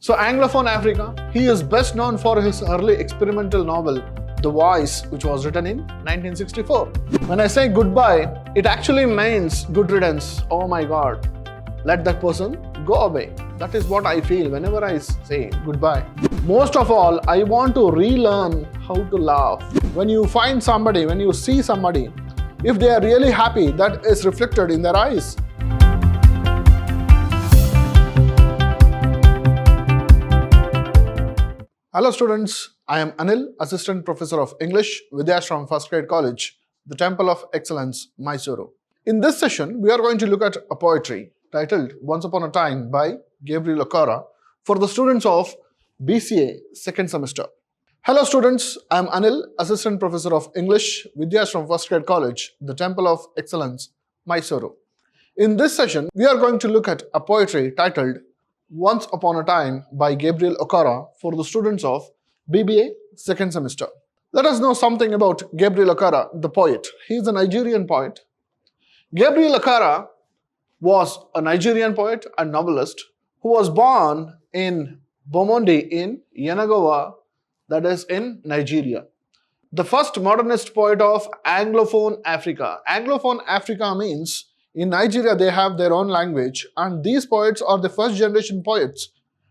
So Anglophone Africa, he is best known for his early experimental novel, The Voice, which was written in 1964. When I say goodbye, it actually means good riddance. Oh my God, let that person go away. That is what I feel whenever I say goodbye. Most of all, I want to relearn how to laugh. When you find somebody, when you see somebody, if they are really happy, that is reflected in their eyes. Hello students, I am Anil, Assistant Professor of English, Vidhyaashram First Grade College, the Temple of Excellence, MYSURU. In this session, we are going to look at a poetry titled Once Upon a Time by Gabriel Okara for the students of BCA second semester. Hello students, I am Anil, Assistant Professor of English, Vidhyaashram First Grade College, the Temple of Excellence, MYSURU. In this session, we are going to look at a poetry titled Once Upon a Time by Gabriel Okara for the students of BBA second semester. Let us know something about Gabriel Okara, the poet. He is a Nigerian poet. Gabriel Okara was a Nigerian poet and novelist who was born in Bomondi in Yenagoa, that is in Nigeria. The first modernist poet of Anglophone Africa. Anglophone Africa means in Nigeria, they have their own language, and these poets are the first generation poets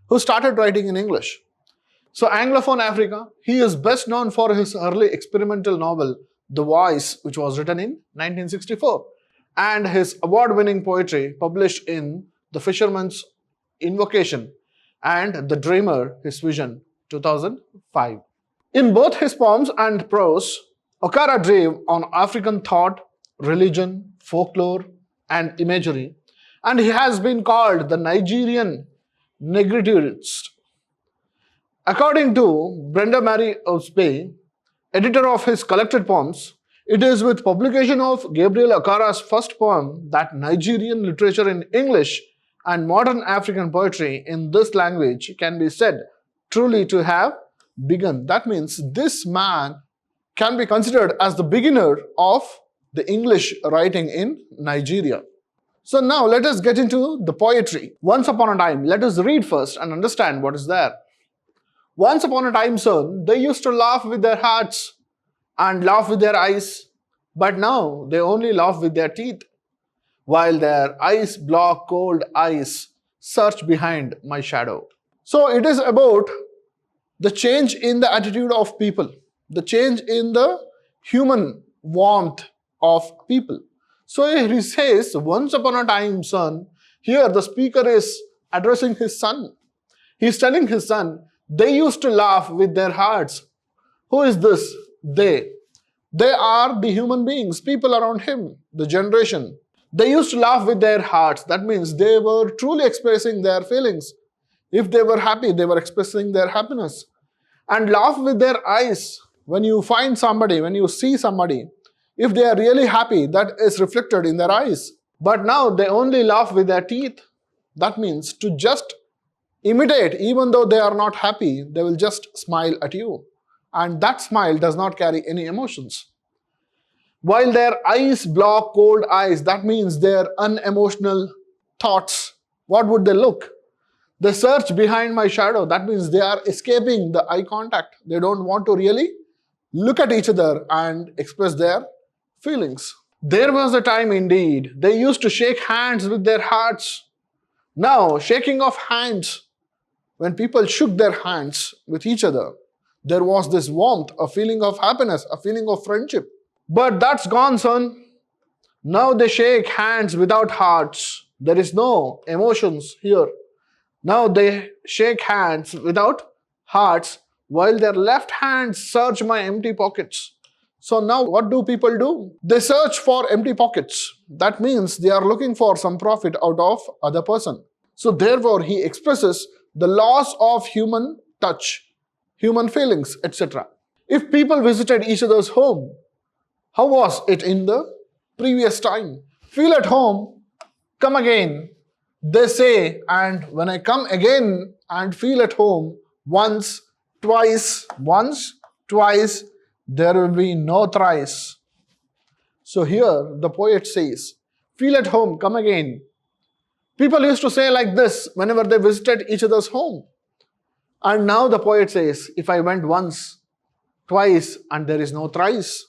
who started writing in English. So Anglophone Africa, he is best known for his early experimental novel, The Voice, which was written in 1964, and his award-winning poetry published in The Fisherman's Invocation and The Dreamer, His Vision, 2005. In both his poems and prose, Okara drew on African thought, religion, folklore, and imagery, and he has been called the Nigerian negritude. According to Brenda Mary Osbe, editor of his collected poems, it is with publication of Gabriel Okara's first poem that Nigerian literature in English and modern African poetry in this language can be said truly to have begun. That means this man can be considered as the beginner of the English writing in Nigeria. So now let us get into the poetry. Once upon a time, let us read first and understand what is there. Once upon a time, son, they used to laugh with their hearts and laugh with their eyes, but now they only laugh with their teeth, while their eyes block cold eyes search behind my shadow. So it is about the change in the attitude of people, the change in the human warmth of people. So he says, once upon a time, son. Here the speaker is addressing his son. He is telling his son, they used to laugh with their hearts. Who is this? They. They are the human beings, people around him, the generation. They used to laugh with their hearts. That means they were truly expressing their feelings. If they were happy, they were expressing their happiness. And laugh with their eyes. When you find somebody, when you see somebody, if they are really happy, that is reflected in their eyes. But now they only laugh with their teeth. That means to just imitate, even though they are not happy, they will just smile at you. And that smile does not carry any emotions. While their eyes block cold eyes, that means their unemotional thoughts. What would they look? They search behind my shadow. That means they are escaping the eye contact. They don't want to really look at each other and express their feelings. There was a time indeed, they used to shake hands with their hearts. Now, shaking of hands, when people shook their hands with each other, there was this warmth, a feeling of happiness, a feeling of friendship. But that's gone, son. Now they shake hands without hearts. There is no emotions here. Now they shake hands without hearts, while their left hands search my empty pockets. So now what do people do? They search for empty pockets. That means they are looking for some profit out of other person. So therefore he expresses the loss of human touch, human feelings, etc. If people visited each other's home, how was it in the previous time? Feel at home, come again, they say, and when I come again and feel at home, once, twice, there will be no thrice. So here the poet says, feel at home, come again. People used to say like this whenever they visited each other's home. And now the poet says, if I went once, twice, and there is no thrice,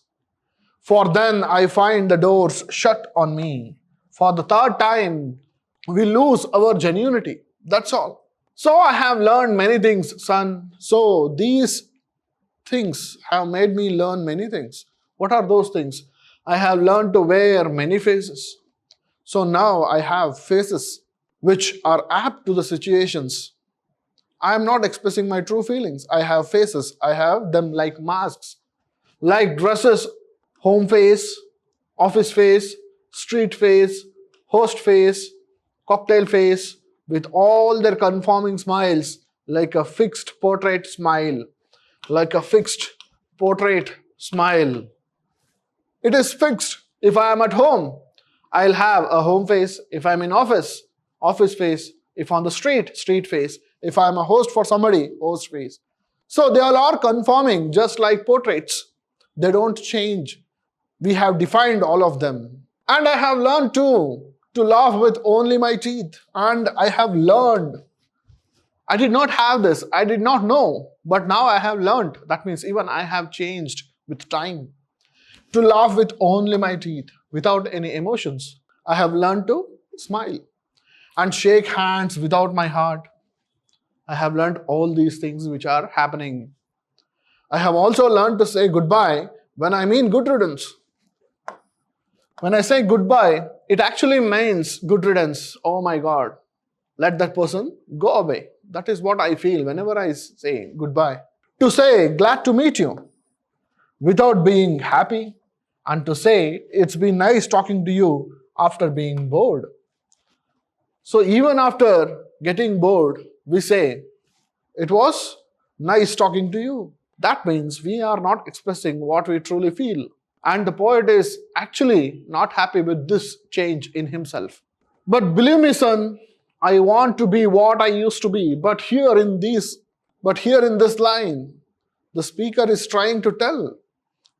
for then I find the doors shut on me. For the third time, we lose our genuinity. That's all. So I have learned many things, son. So these things have made me learn many things. What are those things? I have learned to wear many faces. So now I have faces which are apt to the situations. I am not expressing my true feelings. I have faces. I have them like masks, like dresses, home face, office face, street face, host face, cocktail face, with all their conforming smiles, like a fixed portrait smile, like a fixed portrait smile. It is fixed. If I am at home, I'll have a home face. If I'm in office, office face. If on the street, street face. If I'm a host for somebody, host face. So they all are conforming, just like portraits. They don't change. We have defined all of them. And I have learned too to laugh with only my teeth. And I have learned. I did not have this. I did not know. But now I have learned. That means even I have changed with time. To laugh with only my teeth, without any emotions. I have learned to smile and shake hands without my heart. I have learned all these things which are happening. I have also learned to say goodbye when I mean good riddance. When I say goodbye, it actually means good riddance. Oh my God, let that person go away. That is what I feel whenever I say goodbye. To say glad to meet you without being happy, and to say it's been nice talking to you after being bored. So even after getting bored, we say it was nice talking to you. That means we are not expressing what we truly feel. And the poet is actually not happy with this change in himself. But believe me, son, I want to be what I used to be. But here in this line, the speaker is trying to tell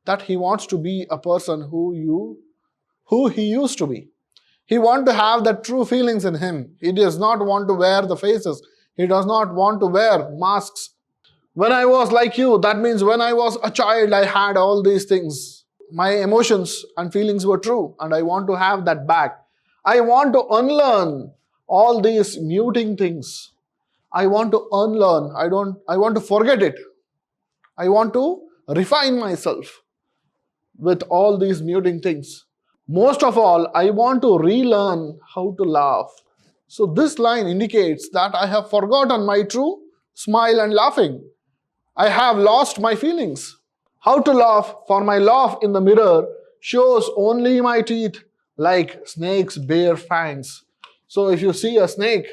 that he wants to be a person who he used to be. He wants to have the true feelings in him. He does not want to wear the faces. He does not want to wear masks. When I was like you, that means when I was a child, I had all these things. My emotions and feelings were true, and I want to have that back. I want to unlearn all these muting things. I want to unlearn. I want to forget it. I want to refine myself with all these muting things. Most of all, I want to relearn how to laugh. So this line indicates that I have forgotten my true smile and laughing. I have lost my feelings. How to laugh? For my laugh in the mirror shows only my teeth like snake's bare fangs. So if you see a snake,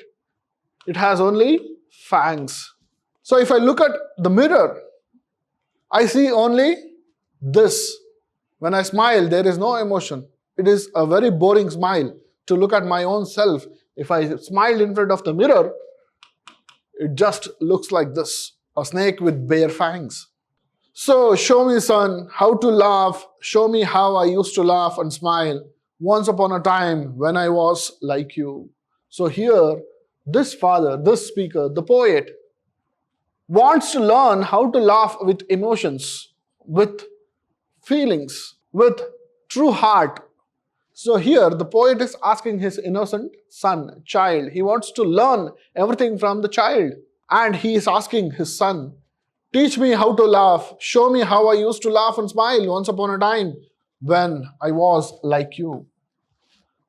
it has only fangs. So if I look at the mirror, I see only this. When I smile, there is no emotion. It is a very boring smile to look at my own self. If I smile in front of the mirror, it just looks like this, a snake with bare fangs. So show me, son, how to laugh. Show me how I used to laugh and smile once upon a time when I was like you. So here, this father, this speaker, the poet, wants to learn how to laugh with emotions, with feelings, with true heart. So here the poet is asking his innocent son, child. He wants to learn everything from the child. And he is asking his son, teach me how to laugh. Show me how I used to laugh and smile once upon a time when I was like you.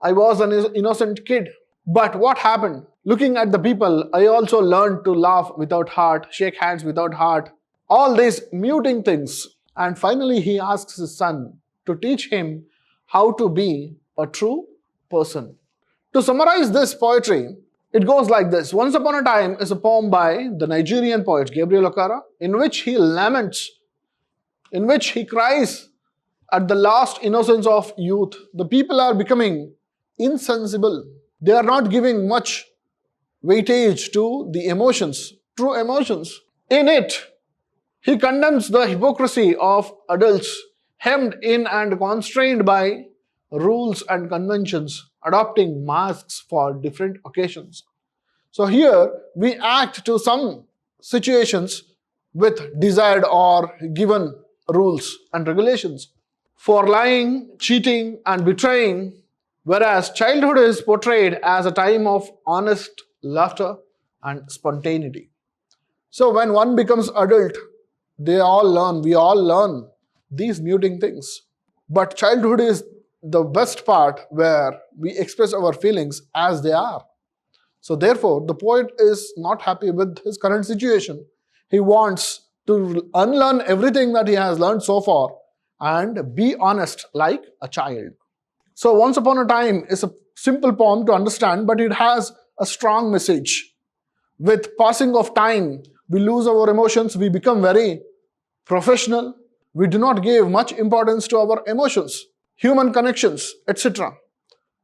I was an innocent kid. But what happened? Looking at the people, I also learned to laugh without heart, shake hands without heart, all these muting things. And finally he asks his son to teach him how to be a true person. To summarize this poetry, it goes like this. Once Upon a Time is a poem by the Nigerian poet Gabriel Okara, in which he laments, in which he cries at the last innocence of youth. The people are becoming insensible. They are not giving much weightage to the emotions, true emotions. In it, he condemns the hypocrisy of adults hemmed in and constrained by rules and conventions, adopting masks for different occasions. So here we act to some situations with desired or given rules and regulations. For lying, cheating, and betraying, whereas childhood is portrayed as a time of honest laughter and spontaneity. So when one becomes adult, we all learn these muting things. But childhood is the best part where we express our feelings as they are. So therefore, the poet is not happy with his current situation. He wants to unlearn everything that he has learned so far and be honest like a child. So Once Upon a Time is a simple poem to understand, but it has a strong message. With passing of time, we lose our emotions, we become very professional, we do not give much importance to our emotions, human connections, etc.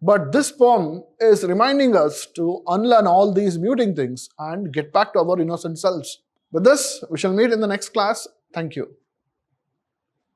But this poem is reminding us to unlearn all these muting things and get back to our innocent selves. With this, we shall meet in the next class. Thank you.